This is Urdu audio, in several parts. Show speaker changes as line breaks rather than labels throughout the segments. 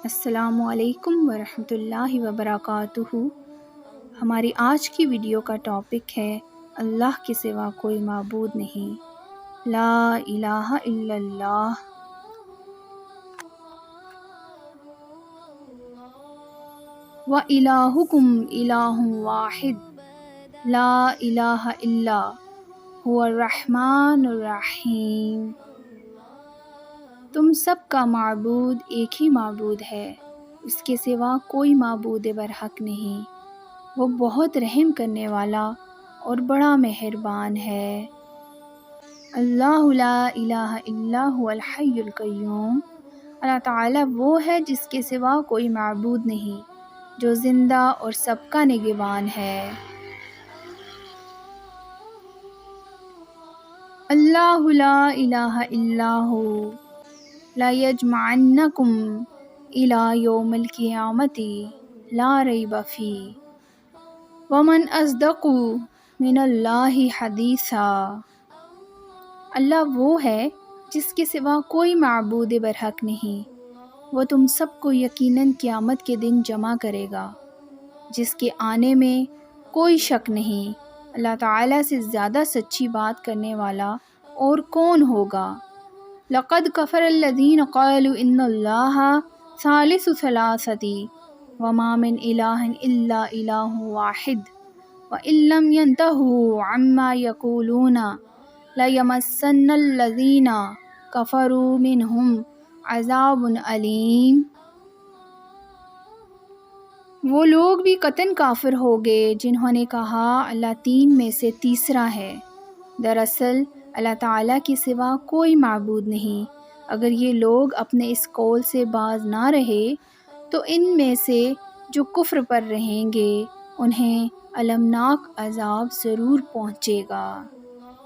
السلام علیکم ورحمۃ اللہ وبرکاتہ۔ ہماری آج کی ویڈیو کا ٹاپک ہے اللہ کے سوا کوئی معبود نہیں، لا الہ الا اللہ۔ وَإِلَٰهُكُمْ إِلَٰهٌ وَاحِدٌ لا الہ الا هو الرحمن الرحیم۔ تم سب کا معبود ایک ہی معبود ہے، اس کے سوا کوئی معبود برحق نہیں، وہ بہت رحم کرنے والا اور بڑا مہربان ہے۔ اللہ لا الہ الا هو الحی القیوم۔ اللہ تعالیٰ وہ ہے جس کے سوا کوئی معبود نہیں، جو زندہ اور سب کا نگہبان ہے۔ اللہ لا الہ الا ہو لَيَجْمَعَنَّكُمْ إِلَىٰ يَوْمِ الْقِيَامَةِ لَا رَيْبَ فِيهِ وَمَنْ أَصْدَقُ مِنَ اللَّهِ حَدِيثًا۔ اللہ وہ ہے جس کے سوا کوئی معبود برحق نہیں، وہ تم سب کو یقیناً قیامت کے دن جمع کرے گا، جس کے آنے میں کوئی شک نہیں۔ اللہ تعالیٰ سے زیادہ سچی بات کرنے والا اور کون ہوگا؟ لَقَدْ كَفَرَ الَّذِينَ قَالُوا إِنَّ اللَّهَ ثَالِثُ ثَلَاثَةٍ وَمَا مِنْ إِلَٰهٍ إِلَّا إِلَٰهٌ وَاحِدٌ وَإِن لَّمْ يَنْتَهُوا عَمَّا يَقُولُونَ لَيَمَسَّنَّ الَّذِينَ كَفَرُوا مِنْهُمْ عَذَابٌ أَلِيمٌ۔ وہ لوگ بھی قطعاً کافر ہو گئے جنہوں نے کہا اللہ تین میں سے تیسرا ہے۔ دراصل اللہ تعالیٰ کے سوا کوئی معبود نہیں۔ اگر یہ لوگ اپنے اس قول سے باز نہ رہے تو ان میں سے جو کفر پر رہیں گے انہیں المناک عذاب ضرور پہنچے گا۔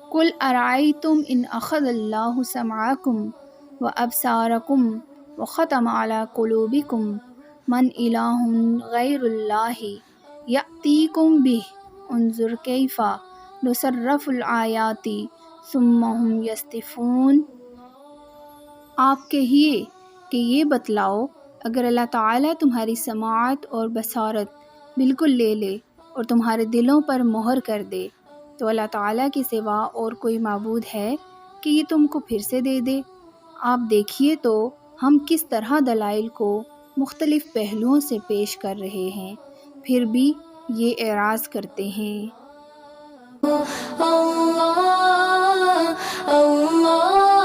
قُلْ أَرَأَيْتُمْ إِنْ أَخَذَ اللَّهُ سَمْعَكُمْ وَأَبْصَارَكُمْ وَخَتَمَ عَلَىٰ قُلُوبِكُمْ مَنْ إِلَٰهٌ غَيْرُ اللَّهِ يَأْتِيكُمْ بِهِ انظُرْ كَيْفَ نُصَرِّفُ الْآيَاتِ ثُمَّ هُمْ يَصْدِفُونَ۔ آپ کہیے کہ یہ بتلاؤ، اگر اللہ تعالیٰ تمہاری سماعت اور بصارت بالکل لے لے اور تمہارے دلوں پر مہر کر دے تو اللہ تعالیٰ کے سوا اور کوئی معبود ہے کہ یہ تم کو پھر سے دے دے؟ آپ دیکھیے تو ہم کس طرح دلائل کو مختلف پہلوؤں سے پیش کر رہے ہیں، پھر بھی یہ اعراض کرتے ہیں۔ اللہ اللہ